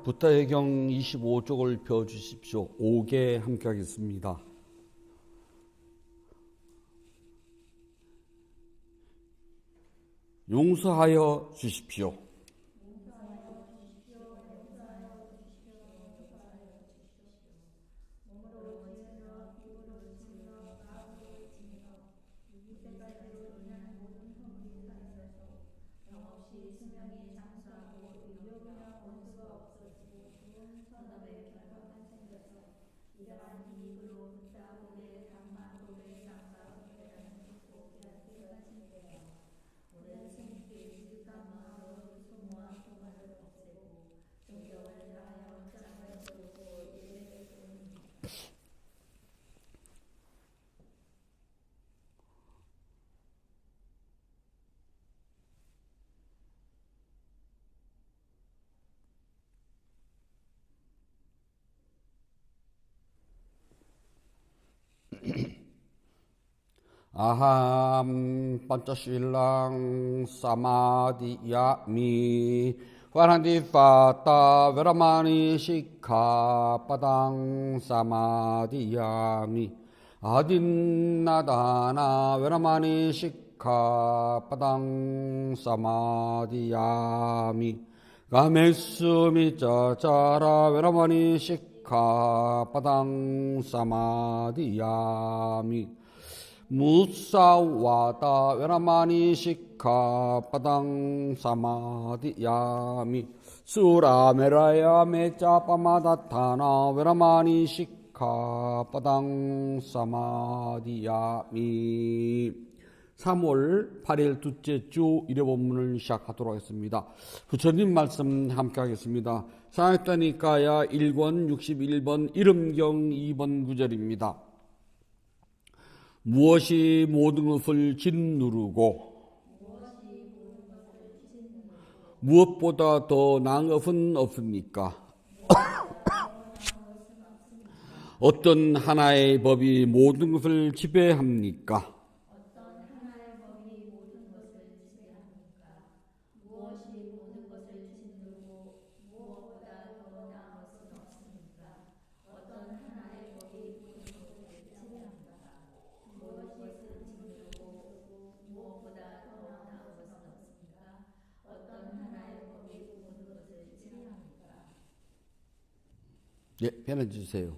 붓다해경 25쪽을 펴주십시오. 5개 함께 하겠습니다. 용서하여 주십시오. 아함 판짜실랑 사마디야미 와란디파타 베라마니 시카 빠당 사마디야미 아딘나다나 베라마니 시카 빠당 사마디야미 가메스미 짜짜라 베라마니 시카 빠당 사마디야미 무사와다 웨라마니 시카 빠당 사마디야미 수라메라야 메짜파마다타나 웨라마니 시카 빠당 사마디야미 3월 8일 둘째 주 일요본문을 시작하도록 하겠습니다. 부처님 말씀 함께 하겠습니다. 상했다니까야 1권 61번 이름경 2번 구절입니다. 무엇이 모든 것을 짓누르고 무엇보다 더 나은 것은 없습니까? 어떤 하나의 법이 모든 것을 지배합니까? 예, 변해주세요.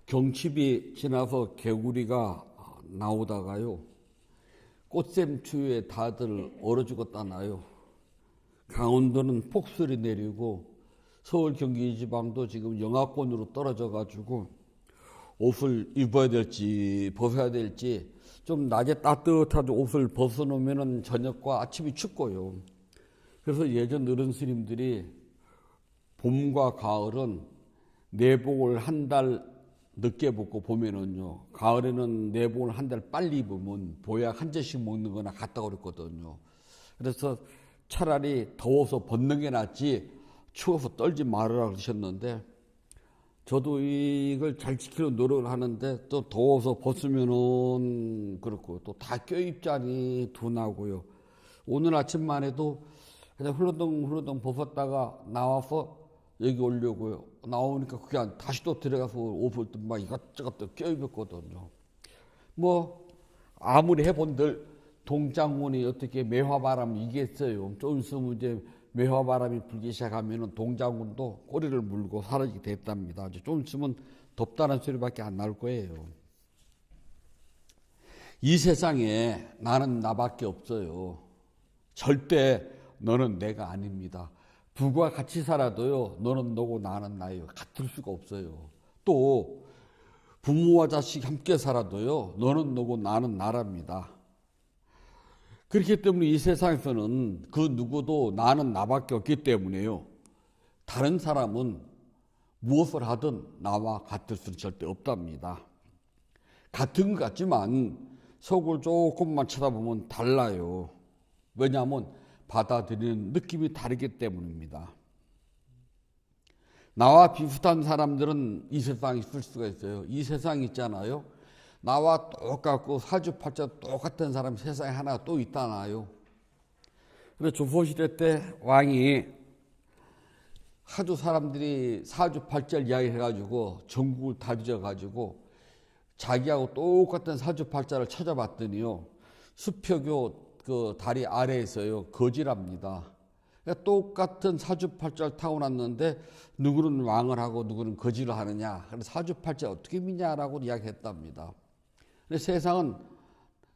경칩이 지나서 개구리가 나오다가요, 꽃샘추위에 다들 얼어 죽었다나요. 강원도는 폭설이 내리고 서울 경기 지방도 지금 영하권으로 떨어져가지고 옷을 입어야 될지 벗어야 될지 좀 낮에 따뜻한 옷을 벗어놓으면 저녁과 아침이 춥고요. 그래서 예전 어른 스님들이 봄과 가을은 내복을 한 달 늦게 벗고 봄에는요, 가을에는 내복을 한 달 빨리 입으면 보약 한 잔씩 먹는 거나 같다고 그랬거든요. 그래서 차라리 더워서 벗는 게 낫지 추워서 떨지 말으라 그러셨는데, 저도 이걸 잘 지키려고 노력을 하는데 또 더워서 벗으면은 그렇고 또 다 껴입자니 둔하고요. 오늘 아침만 해도 그냥 훌러덩 벗었다가 나와서 여기 오려고요. 나오니까 그게 다시 또 들어가서 옷을 막 이것저것 또 껴입었거든요. 뭐 아무리 해본들 동장군이 어떻게 매화바람이 이겠어요. 좀 있으면 이제 매화바람이 불기 시작하면은 동장군도 꼬리를 물고 사라지게 됐답니다. 이제 좀 있으면 덥다는 소리밖에 안 나올 거예요. 이 세상에 나는 나밖에 없어요. 절대 너는 내가 아닙니다. 부부가 같이 살아도요, 너는 너고 나는 나예요. 같을 수가 없어요. 또 부모와 자식 함께 살아도요, 너는 너고 나는 나랍니다. 그렇기 때문에 이 세상에서는 그 누구도 나는 나밖에 없기 때문에요, 다른 사람은 무엇을 하든 나와 같을 수는 절대 없답니다. 같은 것 같지만 속을 조금만 쳐다보면 달라요. 왜냐하면 받아들이는 느낌이 다르기 때문입니다. 나와 비슷한 사람들은 이 세상에 있을 수가 있어요. 이 세상 있잖아요. 나와 똑같고 사주팔자 똑같은 사람이 세상에 하나 또 있다나요. 그래서 조선시대 때 왕이 하도 사람들이 사주팔자를 이야기해가지고 전국을 다 뒤져가지고 자기하고 똑같은 사주팔자를 찾아봤더니요, 수표교 그 다리 아래에서요 거지랍니다. 그러니까 똑같은 사주팔자를 타고났는데 누구는 왕을 하고 누구는 거지를 하느냐, 그래서 사주팔자 어떻게 믿냐라고 이야기했답니다. 근데 세상은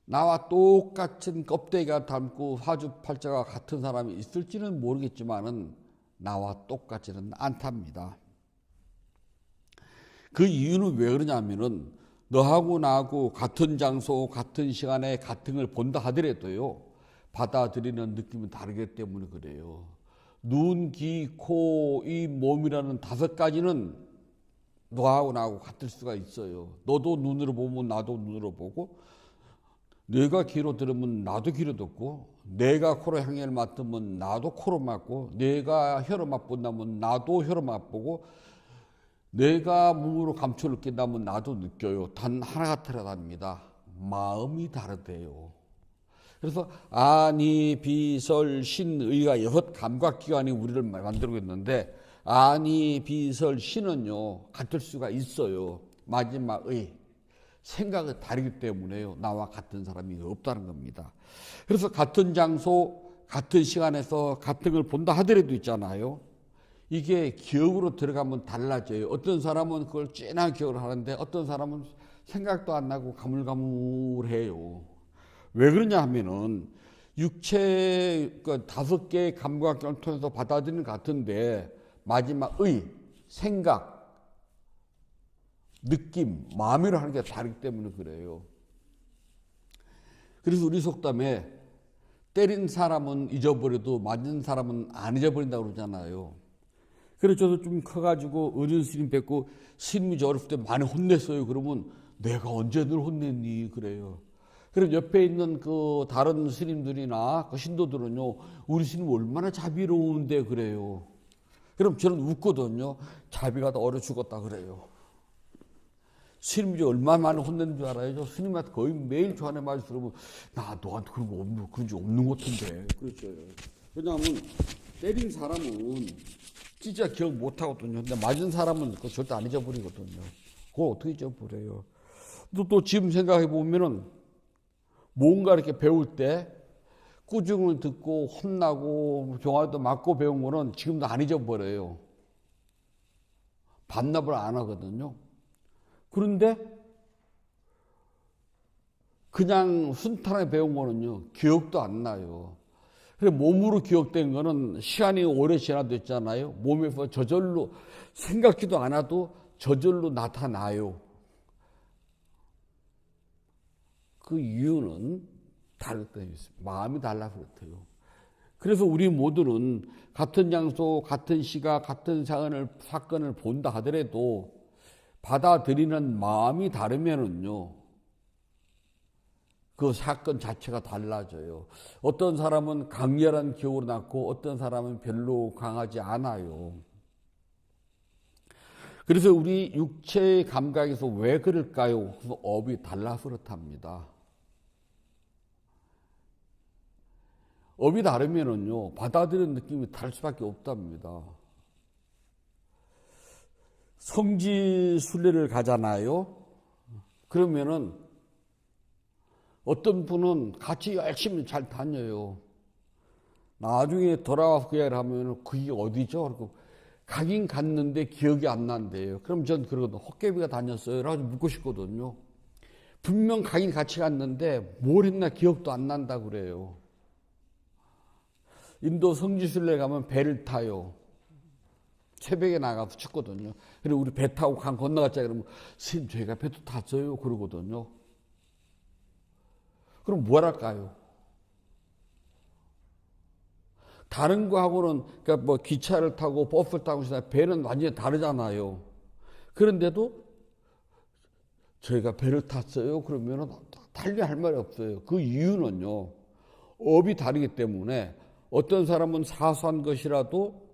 나와 똑같은 껍데기가 닮고 사주팔자가 같은 사람이 있을지는 모르겠지만은 나와 똑같지는 않답니다. 그 이유는 왜 그러냐면은 너하고 나하고 같은 장소, 같은 시간에 같은 걸 본다 하더라도요, 받아들이는 느낌은 다르기 때문에 그래요. 눈, 귀, 코, 이 몸이라는 5가지는 너하고 나하고 같을 수가 있어요. 너도 눈으로 보면 나도 눈으로 보고, 내가 귀로 들으면 나도 귀로 듣고, 내가 코로 향기를 맡으면 나도 코로 맡고, 내가 혀로 맛본다면 나도 혀로 맛보고, 내가 몸으로 감촉을 느낀다면 나도 느껴요. 단 하나가 다르답니다. 마음이 다르대요. 그래서 아니, 비, 설, 신, 의가 6 감각기관이 우리를 만들고 있는데, 아니, 비, 설, 신은요 같을 수가 있어요. 마지막 의, 생각이 다르기 때문에요, 나와 같은 사람이 없다는 겁니다. 그래서 같은 장소, 같은 시간에서 같은 걸 본다 하더라도 있잖아요, 이게 기억으로 들어가면 달라져요. 어떤 사람은 그걸 진한 기억을 하는데 어떤 사람은 생각도 안 나고 가물가물해요. 왜 그러냐 하면은 육체 5개의 감각을 통해서 받아들이는 것 같은데 마지막 의, 생각, 느낌, 마음이라 하는 게 다르기 때문에 그래요. 그래서 우리 속담에 때린 사람은 잊어버려도 맞은 사람은 안 잊어버린다고 그러잖아요. 그래서 저도 좀 커가지고 어른 스님 뵙고, 스님이 저 어렸을 때 많이 혼냈어요. 그러면 내가 언제 늘 혼냈니? 그래요. 그럼 옆에 있는 그 다른 스님들이나 그 신도들은요, 우리 스님 얼마나 자비로운데 그래요. 그럼 저는 웃거든요. 자비가 다 얼어 죽었다 그래요. 스님이 얼마나 많이 혼내는 줄 알아요? 저 스님한테 거의 매일 저한테 말씀 들으면, 나 너한테 그런 거 없는, 그런 적 없는 것 같은데. 그렇죠. 왜냐하면 때린 사람은 진짜 기억 못 하거든요. 근데 맞은 사람은 그거 절대 안 잊어버리거든요. 그걸 어떻게 잊어버려요? 또 지금 생각해 보면은 뭔가 이렇게 배울 때 꾸중을 듣고 혼나고 종아리도 맞고 배운 거는 지금도 안 잊어버려요. 반납을 안 하거든요. 그런데 그냥 순탄하게 배운 거는요, 기억도 안 나요. 그래, 몸으로 기억된 거는 시간이 오래 지나됐잖아요. 몸에서 저절로 생각지도 않아도 저절로 나타나요. 그 이유는 다르다고 했습니다. 마음이 달라서 그렇대요. 그래서 우리 모두는 같은 장소, 같은 시각, 같은 사건을 본다 하더라도 받아들이는 마음이 다르면은요, 그 사건 자체가 달라져요. 어떤 사람은 강렬한 기억으로 낳고 어떤 사람은 별로 강하지 않아요. 그래서 우리 육체의 감각에서 왜 그럴까요? 그래서 업이 달라서 그렇답니다. 업이 다르면은요, 받아들이는 느낌이 다를 수밖에 없답니다. 성지 순례를 가잖아요. 그러면은 어떤 분은 같이 열심히 잘 다녀요. 나중에 돌아와서 그 얘기를 하면 그게 어디죠? 그리고 가긴 갔는데 기억이 안 난대요. 그럼 전 그러거든요. 헛개비가 다녔어요. 라고 묻고 싶거든요. 분명 가긴 같이 갔는데 뭘 했나 기억도 안 난다 그래요. 인도 성지순례 가면 배를 타요. 새벽에 나가서 춥거든요. 그리고 우리 배 타고 강 건너갔자 그러면 스님 저희가 배도 탔어요. 그러거든요. 그럼 뭘 할까요? 다른 거하고는, 그러니까 뭐 기차를 타고 버스를 타고 배는 완전히 다르잖아요. 그런데도 저희가 배를 탔어요. 그러면은 달리 할 말이 없어요. 그 이유는요, 업이 다르기 때문에 어떤 사람은 사소한 것이라도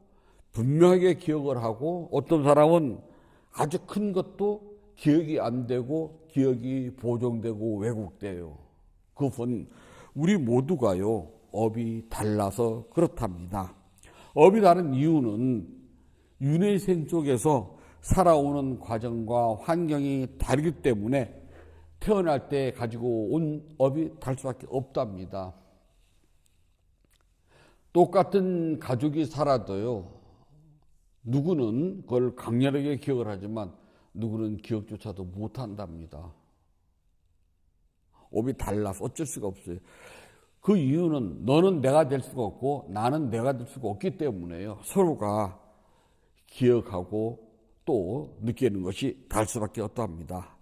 분명하게 기억을 하고 어떤 사람은 아주 큰 것도 기억이 안 되고 기억이 보정되고 왜곡돼요. 그건 우리 모두가요, 업이 달라서 그렇답니다. 업이 다른 이유는 윤회생 쪽에서 살아오는 과정과 환경이 다르기 때문에 태어날 때 가지고 온 업이 다를 수밖에 없답니다. 똑같은 가족이 살아도요, 누구는 그걸 강렬하게 기억을 하지만 누구는 기억조차도 못한답니다. 업이 달라서 어쩔 수가 없어요. 그 이유는 너는 내가 될 수가 없고 나는 내가 될 수가 없기 때문에요. 서로가 기억하고 또 느끼는 것이 다를 수밖에 없답니다.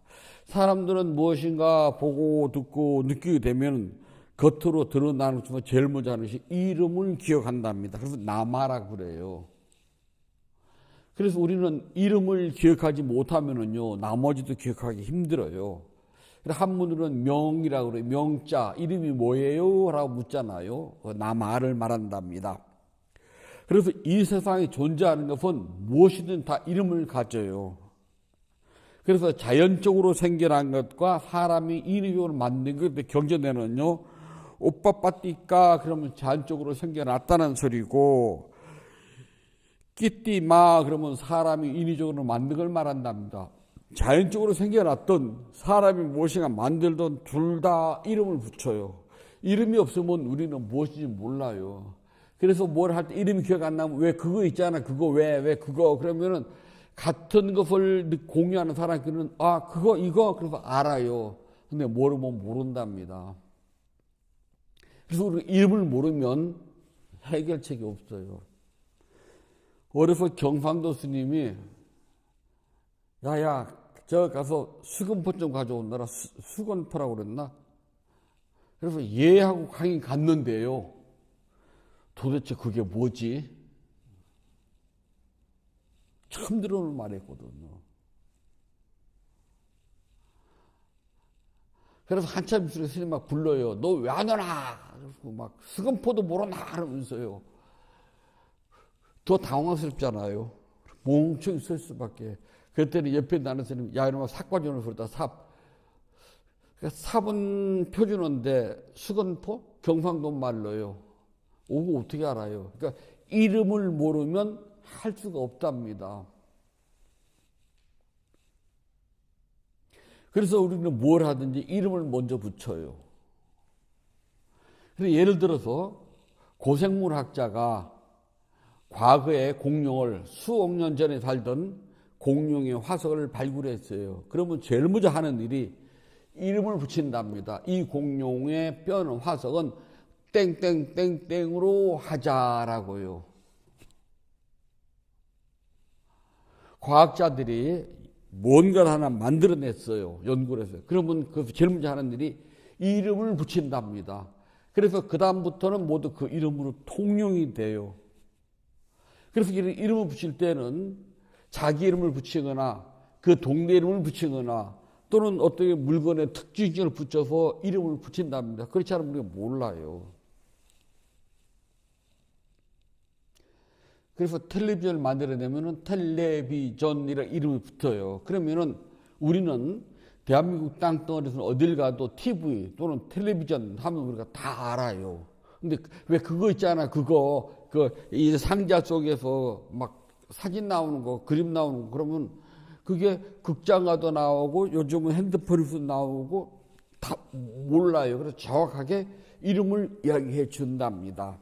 사람들은 무엇인가 보고 듣고 느끼게 되면 겉으로 드러나는 순간 제일 먼저 하는 것이 이름을 기억한답니다. 그래서 나마라고 그래요. 그래서 우리는 이름을 기억하지 못하면은요, 나머지도 기억하기 힘들어요. 한문으로는 명이라고 그래요. 명자, 이름이 뭐예요? 라고 묻잖아요. 나마를 말한답니다. 그래서 이 세상에 존재하는 것은 무엇이든 다 이름을 가져요. 그래서 자연적으로 생겨난 것과 사람이 인위적으로 만든 것 경전에는요, 오빠 빠띠까 그러면 자연적으로 생겨났다는 소리고, 끼띠마 그러면 사람이 인위적으로 만든 걸 말한답니다. 자연적으로 생겨났던 사람이 무엇인가 만들던 둘 다 이름을 붙여요. 이름이 없으면 우리는 무엇인지 몰라요. 그래서 뭘 할 때 이름이 기억 안 나면 왜 그거 있잖아. 그거 왜 그거. 그러면은 같은 것을 공유하는 사람들은 아, 그거 이거 그래서 알아요. 근데 모르면 모른답니다. 그래서 우리 이름을 모르면 해결책이 없어요. 어려서 경상도 스님이 야야 저 가서 수건포 좀 가져온다라. 수건포라고 그랬나? 그래서 얘하고 강의 갔는데요. 도대체 그게 뭐지? 처음 들어오는 말이었거든요. 그래서 한참 있으면 스님 막 불러요. 너 왜 안 오나? 그래서 막 수건포도 모르나? 그러면서요. 더 당황스럽잖아요. 멍청이 설 수밖에. 그랬더니 옆에 나는 스님, 야, 이놈아 삽과전을 부르다, 삽. 그러니까 삽은 표준어인데 수건포? 경상도 말로요. 오고 어떻게 알아요? 그러니까 이름을 모르면 할 수가 없답니다. 그래서 우리는 뭘 하든지 이름을 먼저 붙여요. 그래서 예를 들어서 고생물학자가 과거에 공룡을 수억 년 전에 살던 공룡의 화석을 발굴했어요. 그러면 제일 먼저 하는 일이 이름을 붙인답니다. 이 공룡의 뼈는 화석은 땡땡땡땡으로 하자라고요. 과학자들이 뭔가를 하나 만들어냈어요. 연구를 했어요. 그러면 그 제일 먼저 하는 일이 이름을 붙인답니다. 그래서 그 다음부터는 모두 그 이름으로 통용이 돼요. 그래서 이름을 붙일 때는 자기 이름을 붙이거나 그 동네 이름을 붙이거나 또는 어떤 물건의 특징을 붙여서 이름을 붙인답니다. 그렇지 않으면 우리가 몰라요. 그래서 텔레비전을 만들어내면은 텔레비전이라는 이름이 붙어요. 그러면은 우리는 대한민국 땅덩어리에서 어딜 가도 TV 또는 텔레비전 하면 우리가 다 알아요. 근데 왜 그거 있잖아. 그거 이 상자 속에서 막 사진 나오는 거, 그림 나오는 거 그러면 그게 극장 가도 나오고 요즘은 핸드폰에서 나오고 다 몰라요. 그래서 정확하게 이름을 이야기해 준답니다.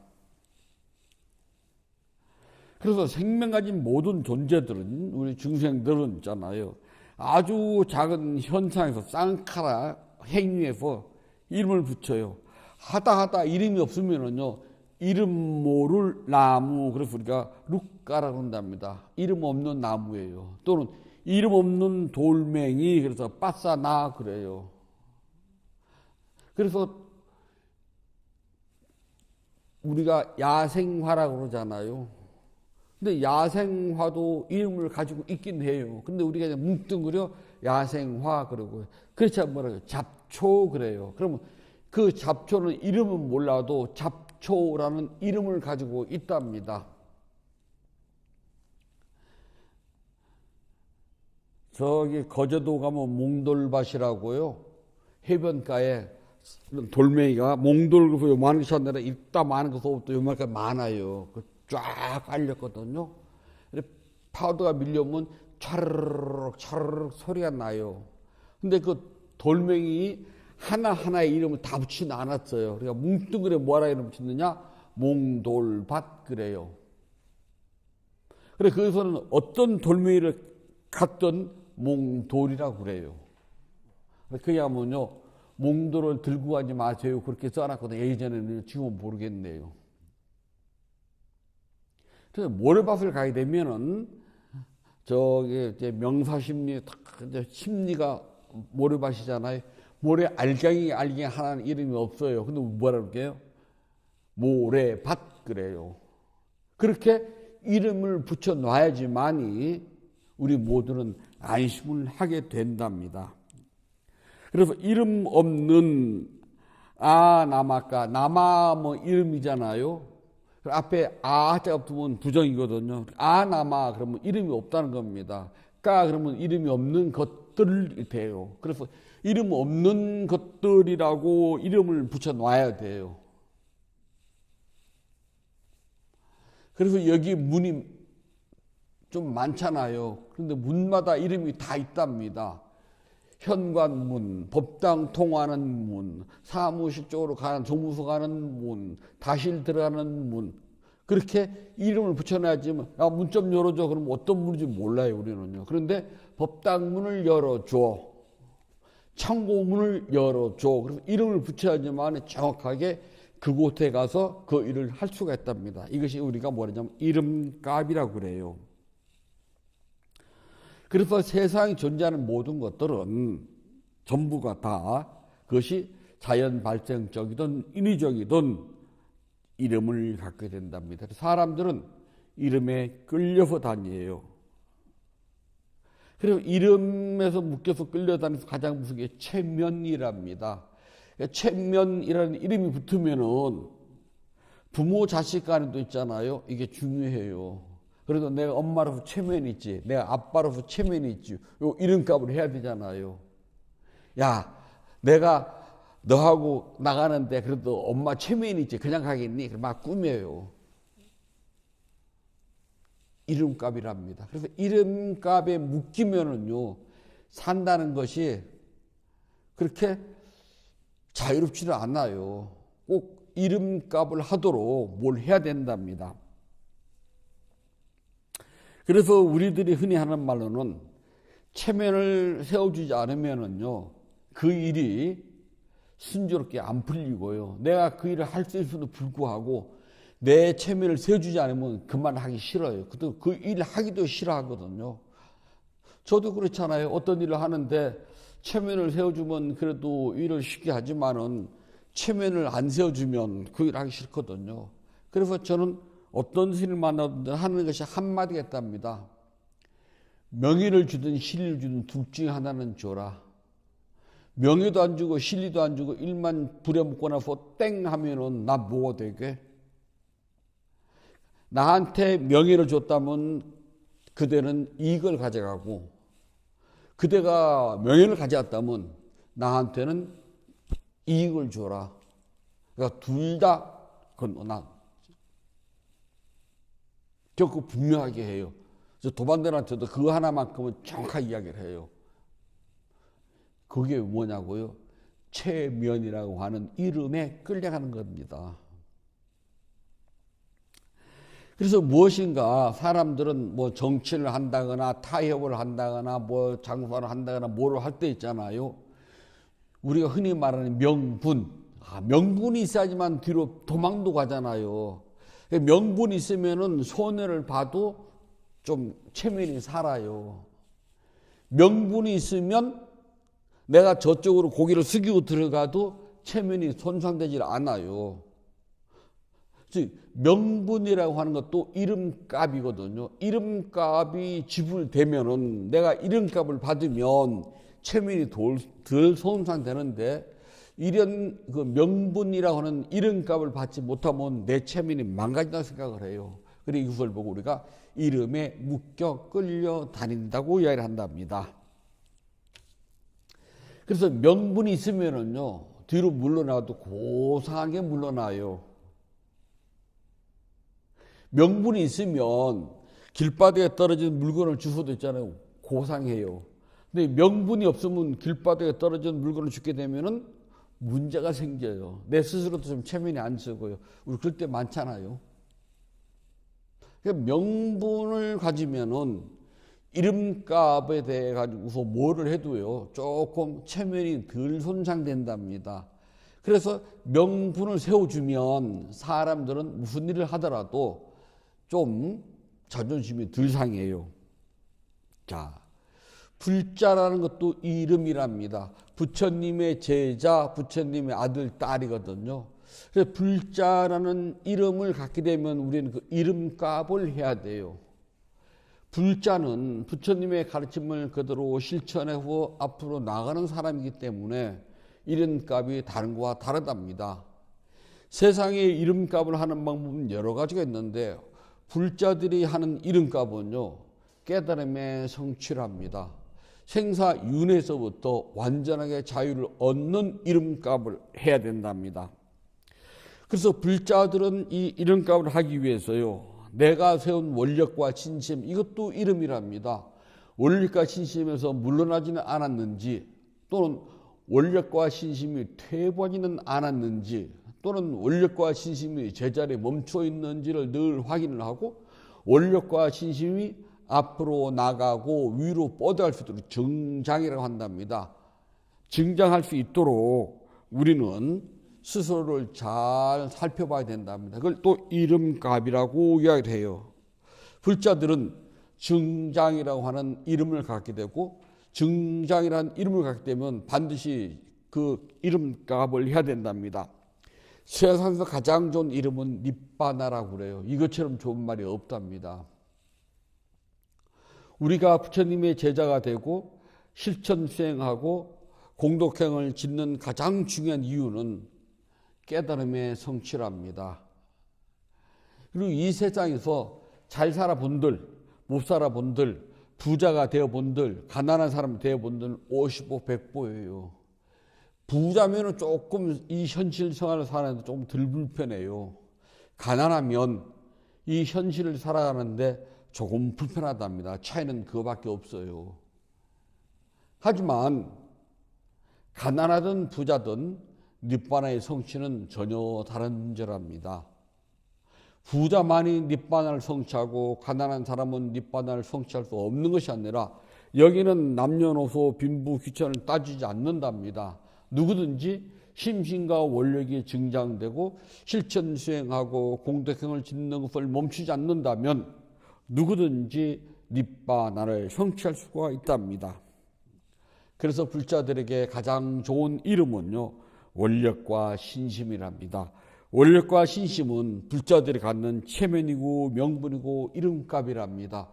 그래서 생명 가진 모든 존재들은 우리 중생들은 있잖아요. 아주 작은 현상에서 쌍카라 행위에서 이름을 붙여요. 하다 이름이 없으면은요. 이름 모를 나무 그래서 우리가 룩가라고 한답니다. 이름 없는 나무예요. 또는 이름 없는 돌멩이 그래서 빠싸나 그래요. 그래서 우리가 야생화라고 그러잖아요. 근데 야생화도 이름을 가지고 있긴 해요. 근데 우리가 그냥 뭉뚱그려 야생화 그러고 그렇지 않으면 뭐라고요? 잡초 그래요. 그러면 그 잡초는 이름은 몰라도 잡초라는 이름을 가지고 있답니다. 저기 거제도 가면 몽돌밭이라고요. 해변가에 돌멩이가 몽돌 요만한 것 찾느라 이따 많은 것부터 요만큼 많아요. 쫙 깔렸거든요. 파도가 밀려오면 차르륵 차르륵 소리가 나요. 근데 그 돌멩이 하나하나의 이름을 다 붙이지 않았어요. 그러니까 뭉뚱그려 뭐라 이름 붙였느냐? 몽돌밭 그래요. 그래 거기서는 어떤 돌멩이를 갖던 몽돌이라고 그래요. 그야말로 몽돌을 들고 가지 마세요. 그렇게 써놨거든요. 예전에는 지금은 모르겠네요. 그래서 모래밭을 가게 되면은 저기 이제 명사심리 심리가 모래밭이잖아요. 모래 알갱이 하나는 이름이 없어요. 근데 뭐라 그럴게요? 모래밭 그래요. 그렇게 이름을 붙여 놔야지만이 우리 모두는 안심을 하게 된답니다. 그래서 이름 없는 아나마까 나마 뭐 이름이잖아요. 앞에 아자가 붙으면 부정이거든요. 아나마 그러면 이름이 없다는 겁니다. 까 그러면 이름이 없는 것들이 돼요. 그래서 이름 없는 것들이라고 이름을 붙여 놔야 돼요. 그래서 여기 문이 좀 많잖아요. 그런데 문마다 이름이 다 있답니다. 현관문, 법당 통하는 문, 사무실 쪽으로 가는, 종무소 가는 문, 다실 들어가는 문. 그렇게 이름을 붙여놔야지, 야, 문 좀 열어줘. 그러면 어떤 문인지 몰라요, 우리는요. 그런데 법당 문을 열어줘. 창고 문을 열어줘. 그래서 이름을 붙여야지만 정확하게 그곳에 가서 그 일을 할 수가 있답니다. 이것이 우리가 뭐냐면 이름값이라고 그래요. 그래서 세상에 존재하는 모든 것들은 전부가 다 그것이 자연 발생적이든 인위적이든 이름을 갖게 된답니다. 사람들은 이름에 끌려서 다니에요. 그리고 이름에서 묶여서 끌려다니면서 가장 무서운 게 체면이랍니다. 체면이라는 이름이 붙으면은 부모 자식 간에도 있잖아요. 이게 중요해요. 그래도 내가 엄마로서 체면이 있지, 내가 아빠로서 체면이 있지, 요 이름값을 해야 되잖아요. 야, 내가 너하고 나가는데 그래도 엄마 체면이 있지, 그냥 가겠니? 막 꾸며요. 이름값이랍니다. 그래서 이름값에 묶이면은요, 산다는 것이 그렇게 자유롭지는 않아요. 꼭 이름값을 하도록 뭘 해야 된답니다. 그래서 우리들이 흔히 하는 말로는 체면을 세워주지 않으면은요, 그 일이 순조롭게 안 풀리고요. 내가 그 일을 할 수 있어도 불구하고 내 체면을 세워주지 않으면 그만하기 싫어요. 그 일을 하기도 싫어하거든요. 저도 그렇잖아요. 어떤 일을 하는데 체면을 세워주면 그래도 일을 쉽게 하지만은 체면을 안 세워주면 그 일을 하기 싫거든요. 그래서 저는 어떤 스님을 만나든 하는 것이 한마디겠답니다. 명예를 주든 실리를 주든 둘 중에 하나는 줘라. 명예도 안 주고 실리도 안 주고 일만 부려먹고 나서 땡 하면은 나 뭐가 되게? 나한테 명예를 줬다면 그대는 이익을 가져가고 그대가 명예를 가져갔다면 나한테는 이익을 줘라. 그러니까 둘 다 건너나 결코 분명하게 해요. 그래서 도반들한테도 그거 하나만큼은 정확하게 이야기를 해요. 그게 뭐냐고요? 체면이라고 하는 이름에 끌려가는 겁니다. 그래서 무엇인가 사람들은 뭐 정치를 한다거나 타협을 한다거나 뭐 장사를 한다거나 뭐를 할 때 있잖아요. 우리가 흔히 말하는 명분. 명분이 있어야지만 뒤로 도망도 가잖아요. 명분이 있으면은 손해를 봐도 좀 체면이 살아요. 명분이 있으면 내가 저쪽으로 고개를 숙이고 들어가도 체면이 손상되질 않아요. 즉 명분이라고 하는 것도 이름값이거든요. 이름값이 지불되면은 내가 이름값을 받으면 체면이 덜 손상되는데 이런 그 명분이라고 하는 이름값을 받지 못하면 내 체면이 망가진다고 생각을 해요. 그리고 이것을 보고 우리가 이름에 묶여 끌려 다닌다고 이야기를 한답니다. 그래서 명분이 있으면은요, 뒤로 물러나도 고상하게 물러나요. 명분이 있으면 길바닥에 떨어진 물건을 주워도 있잖아요. 고상해요. 근데 명분이 없으면 길바닥에 떨어진 물건을 줍게 되면은 문제가 생겨요. 내 스스로도 좀 체면이 안 서고요. 우리 그럴 때 많잖아요. 명분을 가지면은 이름값에 대해 가지고서 뭐를 해도요, 조금 체면이 덜 손상된답니다. 그래서 명분을 세워주면 사람들은 무슨 일을 하더라도 좀 자존심이 덜 상해요. 자, 불자라는 것도 이름이랍니다. 부처님의 제자, 부처님의 아들, 딸이거든요. 그래서 불자라는 이름을 갖게 되면 우리는 그 이름값을 해야 돼요. 불자는 부처님의 가르침을 그대로 실천하고 앞으로 나가는 사람이기 때문에 이름값이 다른 것과 다르답니다. 세상에 이름값을 하는 방법은 여러 가지가 있는데 불자들이 하는 이름값은요, 깨달음의 성취랍니다. 생사윤회에서부터 완전하게 자유를 얻는 이름값을 해야 된답니다. 그래서 불자들은 이 이름값을 하기 위해서요, 내가 세운 원력과 신심, 이것도 이름이랍니다. 원력과 신심에서 물러나지는 않았는지, 또는 원력과 신심이 퇴보하지는 않았는지, 또는 원력과 신심이 제자리에 멈춰 있는지를 늘 확인을 하고, 원력과 신심이 앞으로 나가고 위로 뻗어갈 수 있도록 정장이라고 한답니다. 정장할 수 있도록 우리는 스스로를 잘 살펴봐야 된답니다. 그걸 또 이름값이라고 이야기를 해요. 불자들은 정장이라고 하는 이름을 갖게 되고, 정장이라는 이름을 갖게 되면 반드시 그 이름값을 해야 된답니다. 세상에서 가장 좋은 이름은 니빠나라고 그래요. 이것처럼 좋은 말이 없답니다. 우리가 부처님의 제자가 되고 실천 수행하고 공덕행을 짓는 가장 중요한 이유는 깨달음의 성취랍니다. 그리고 이 세상에서 잘 살아본들, 못 살아본들, 부자가 되어본들, 가난한 사람 되어본들 50보 100보예요. 부자면은 조금 이 현실 생활을 사는데 조금 덜 불편해요. 가난하면 이 현실을 살아가는데 조금 불편하답니다. 차이는 그거밖에 없어요. 하지만 가난하든 부자든 니빠나의 성취는 전혀 다른 문제랍니다. 부자만이 니빠나를 성취하고 가난한 사람은 니빠나를 성취할 수 없는 것이 아니라 여기는 남녀노소 빈부 귀천을 따지지 않는답니다. 누구든지 심신과 원력이 증장되고 실천 수행하고 공덕행을 짓는 것을 멈추지 않는다면 누구든지 니빠나를 성취할 수가 있답니다. 그래서 불자들에게 가장 좋은 이름은요, 원력과 신심이랍니다. 원력과 신심은 불자들이 갖는 체면이고 명분이고 이름값이랍니다.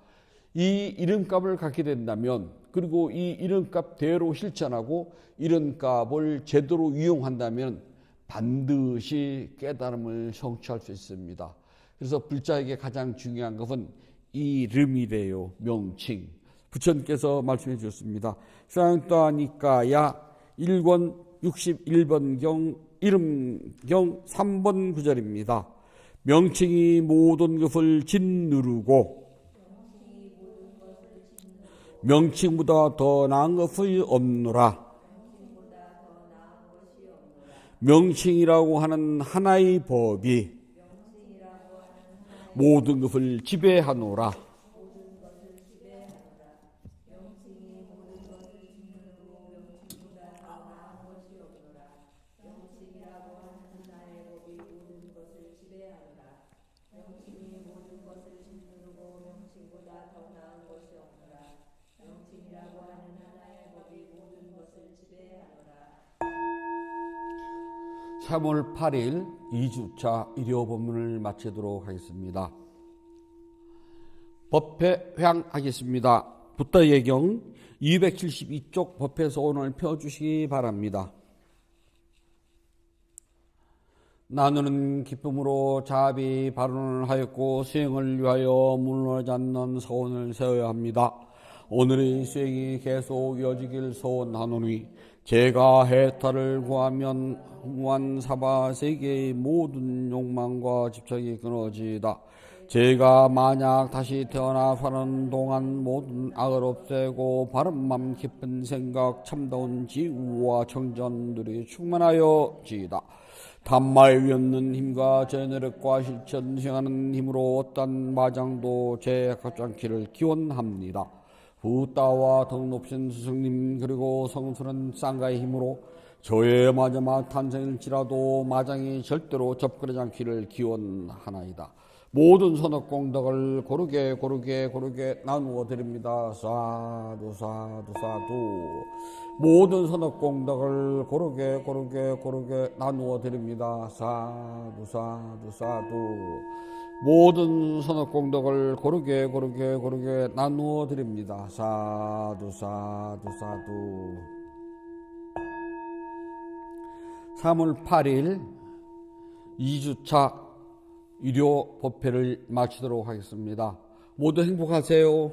이 이름값을 갖게 된다면, 그리고 이 이름값대로 실천하고 이름값을 제대로 이용한다면 반드시 깨달음을 성취할 수 있습니다. 그래서 불자에게 가장 중요한 것은 이름이래요. 명칭. 부처님께서 말씀해 주셨습니다. 수양따니까야 1권 61번경 이름경 3번 구절입니다. 명칭이 모든 것을 짓누르고 명칭보다 더 나은 것이 없노라. 명칭이라고 하는 하나의 법이 모든 것을 지배하노라. (3월 8일) 2주차 일요법문을 마치도록 하겠습니다. 법회 회항하겠습니다. 부터 예경 272쪽 법회에서 오늘 펴주시기 바랍니다. 나누는 기쁨으로 자비 발언을 하였고 수행을 위하여 물러나지 않는 서원을 세워야 합니다. 오늘의 수행이 계속 이어지길 소원하노니 제가 해탈을 구하면 무한 사바 세계의 모든 욕망과 집착이 끊어지다. 제가 만약 다시 태어나 사는 동안 모든 악을 없애고 바른 맘 깊은 생각 참다운 지우와 청전들이 충만하여 지이다. 단말 위없는 힘과 제너력과 실천 수행하는 힘으로 어떤 마장도 제약하지 않기를 기원합니다. 부따와 덕 높신 스승님 그리고 성스런 쌍가의 힘으로 저의 마지막 탄생일지라도 마장이 절대로 접근하지 않기를 기원하나이다. 모든 선업공덕을 고르게 나누어 드립니다. 사두 사두 사두. 모든 선업공덕을 고르게 나누어 드립니다. 사두 사두 사두. 모든 선업공덕을 고르게 나누어 드립니다. 사두 사두 사두. 3월 8일 2주차 유료 법회를 마치도록 하겠습니다. 모두 행복하세요.